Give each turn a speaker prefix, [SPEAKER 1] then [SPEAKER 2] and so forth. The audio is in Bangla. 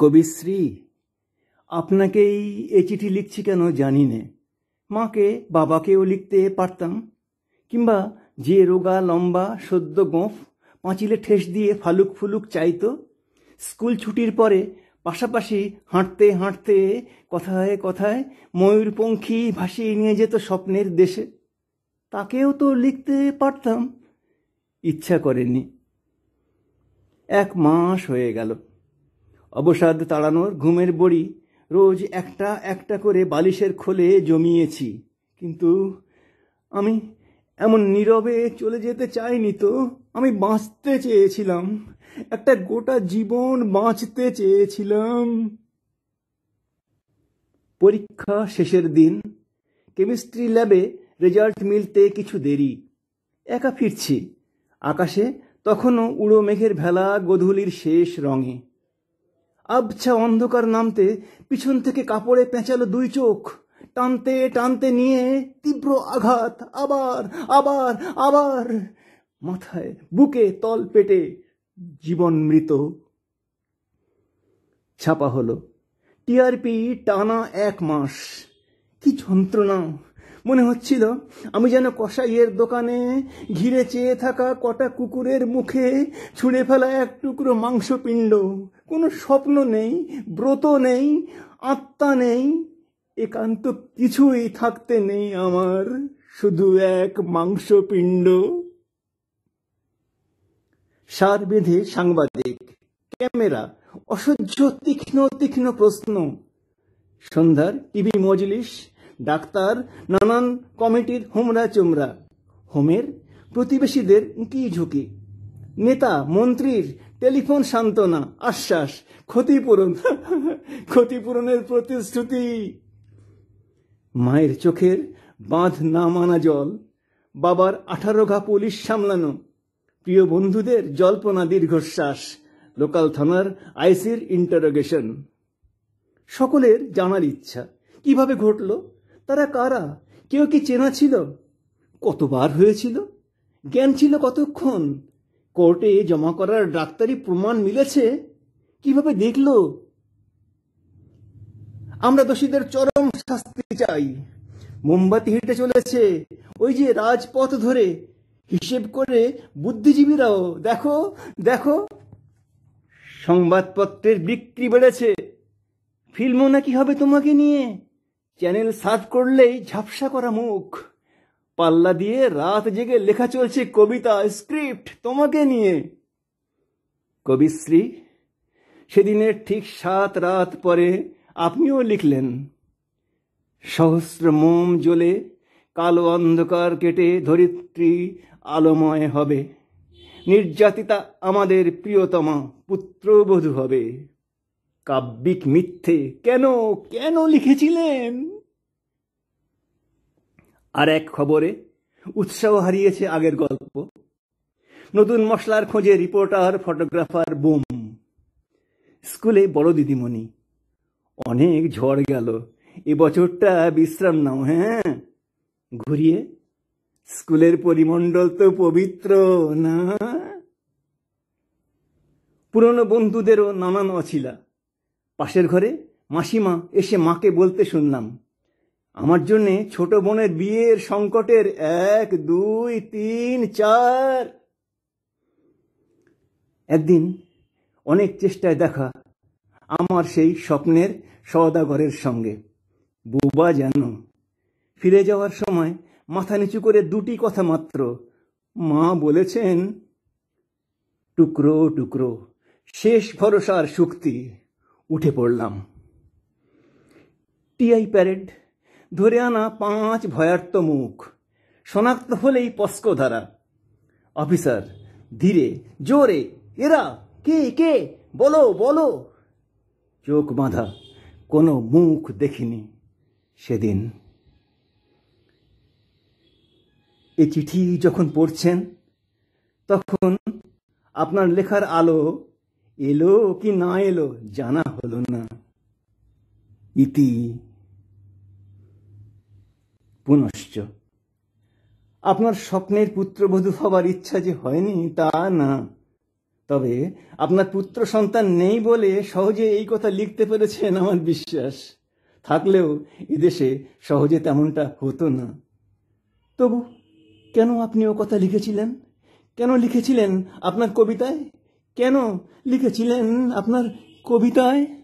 [SPEAKER 1] কবিশ্রী, আপনাকেই এ চিঠি লিখছি কেন জানি নে। মাকে বাবাকেও লিখতে পারতাম, কিংবা যে রোগা লম্বা সদ্য গোঁফ পাঁচিলে ঠেস দিয়ে ফালুক ফুলুক চাইতো, স্কুল ছুটির পরে পাশাপাশি হাঁটতে হাঁটতে কথায় কথায় ময়ূরপঙ্খী ভাসিয়ে নিয়ে যেত স্বপ্নের দেশে, তাকেও তো লিখতে পারতাম। ইচ্ছা করেনি। 1 মাস হয়ে গেল। অবসাদ তাড়ানোর ঘুমের বড়ি রোজ একটা একটা করে বালিশের খোলে জমিয়েছি, কিন্তু আমি এমন নীরবে চলে যেতে চাইনি তো। আমি বাঁচতে চেয়েছিলাম, একটা গোটা জীবন বাঁচতে চেয়েছিলাম। পরীক্ষা শেষের দিন, কেমিস্ট্রি ল্যাবে রেজাল্ট মিলতে কিছু দেরি। একা ফিরছি, আকাশে তখনও উড়ো মেঘের ভেলা গোধূলির শেষ রঙে। আবছা অন্ধকার নামতে পিছন থেকে কাপড়ে পেঁচালো 2 চোখ, টানতে টানতে নিয়ে তীব্র আঘাত। আবার আবার আবার মাথায়, বুকে, তল পেটে জীবন মৃত। ছাপা হলো টিআরপি টানা 1 মাস। কি যন্ত্রণা! মনে হচ্ছিল আমি যেন কসাইয়ের দোকানে ঘিরে চেয়ে থাকা কটা কুকুরের মুখে ছুঁড়ে ফেলা এক টুকরো মাংসপিণ্ড। কোনো স্বপ্ন নেই, ব্রত নেই, আত্মা নেই, একান্ত কিছুই থাকতে নেই আমার, শুধু এক মাংসপিণ্ড। সার বেঁধে সাংবাদিক, ক্যামেরা, অসহ্য তীক্ষ্ণ তীক্ষ্ণ প্রশ্ন। সন্ধ্যার টিভি মজলিস, ডাক্তার, নানান কমিটির হোমরা চোমরা। হোমের প্রতিবেশীদের উঁকি ঝুঁকি, নেতা মন্ত্রীর টেলিফোন সান্ত্বনা, আশ্বাস, ক্ষতিপূরণ, ক্ষতিপূরণের প্রতিশ্রুতি। মায়ের চোখের বাঁধ না মানা জল, বাবার 18 ঘা পুলিশ সামলানো, প্রিয় বন্ধুদের জল্পনা দীর্ঘশ্বাস, লোকাল থানার আইসির ইন্টারোগেশন। সকলের জানার ইচ্ছা, কিভাবে ঘটল, তারা কারা, কেউ কি চেনা ছিল, কতবার হয়েছিল, জ্ঞান ছিল কতক্ষণ, কোর্টে জমা করার ডাক্তারি প্রমাণ মিলেছে, কিভাবে দেখল। আমরা দোষীদের চরম শাস্তি চাই। মোমবাতি হেঁটে চলেছে ওই যে রাজপথ ধরে, হিসেব করে বুদ্ধিজীবীরাও, দেখো দেখো। সংবাদপত্রের বিক্রি বেড়েছে, ফিল্মও নাকি হবে তোমাকে নিয়ে। চ্যানেল সার্ভ করলেই ঝাপসা করা মুখ, পাল্লা দিয়ে রাত জেগে লেখা চলছে কবিতা, স্ক্রিপ্ট তোমাকে নিয়ে। কবিশ্রী, সেদিনের ঠিক 7 রাত পরে আপনিও লিখলেন, সহস্র মোম জ্বলে কালো অন্ধকার কেটে ধরিত্রী আলোময় হবে, নির্যাতিতা আমাদের প্রিয়তমা পুত্রবধূ হবে। কাব্যিক মিথ্যে কেন কেন লিখেছিলেন? আর এক খবরে উৎসাহ হারিয়েছে আগের গল্প। নতুন মশলার খোঁজে রিপোর্টার, ফটোগ্রাফার, বুম। স্কুলে বড় দিদিমণি, অনেক ঝড় গেল, এবছরটা বিশ্রাম নাও। হ্যাঁ, ঘুরিয়ে স্কুলের পরিমণ্ডল তো পবিত্র না? পুরনো বন্ধুদেরও নানান অছিলা। পাশের ঘরে মাসিমা এসে মাকে বলতে শুনলাম, আমার জন্যে ছোট বোনের বিয়ের সংকটের 1, 2, 3, 4। একদিন অনেক চেষ্টায় দেখা আমার সেই স্বপ্নের সওদাগরের সঙ্গে। বুবা যেন। ফিরে যাওয়ার সময় মাথা নিচু করে 2টি কথা মাত্র। মা বলেছেন, টুকরো টুকরো, শেষ ভরসার শক্তি। উঠে পড়লাম। টিআই প্যারেড, ধরে আনা 5 ভয়ার্ত মুখ, শনাক্ত হলেই পস্কো ধারা। অফিসার ধীরে জোরে, এরা কে কে, বলো বলো। চোখ বাঁধা, কোনো মুখ দেখিনি সেদিন। এ চিঠি যখন পড়ছেন, তখন আপনার লেখার আলো এলো কি না এলো জানা হলো না। ইতি পুনশ্চ। আপনার স্বপ্নের পুত্রবধূ হবার ইচ্ছা যে হয়নি তা না, তবে আপনার পুত্র সন্তান নেই বলে সহজে এই কথা লিখতে পেরেছেন আমার বিশ্বাস। থাকলেও এদেশে সহজে তেমনটা হতো না। তবু কেন আপনি ও কথা লিখেছিলেন? কেন লিখেছিলেন আপনার কবিতায়? কেন লিখেছিলেন আপনার কবিতায়?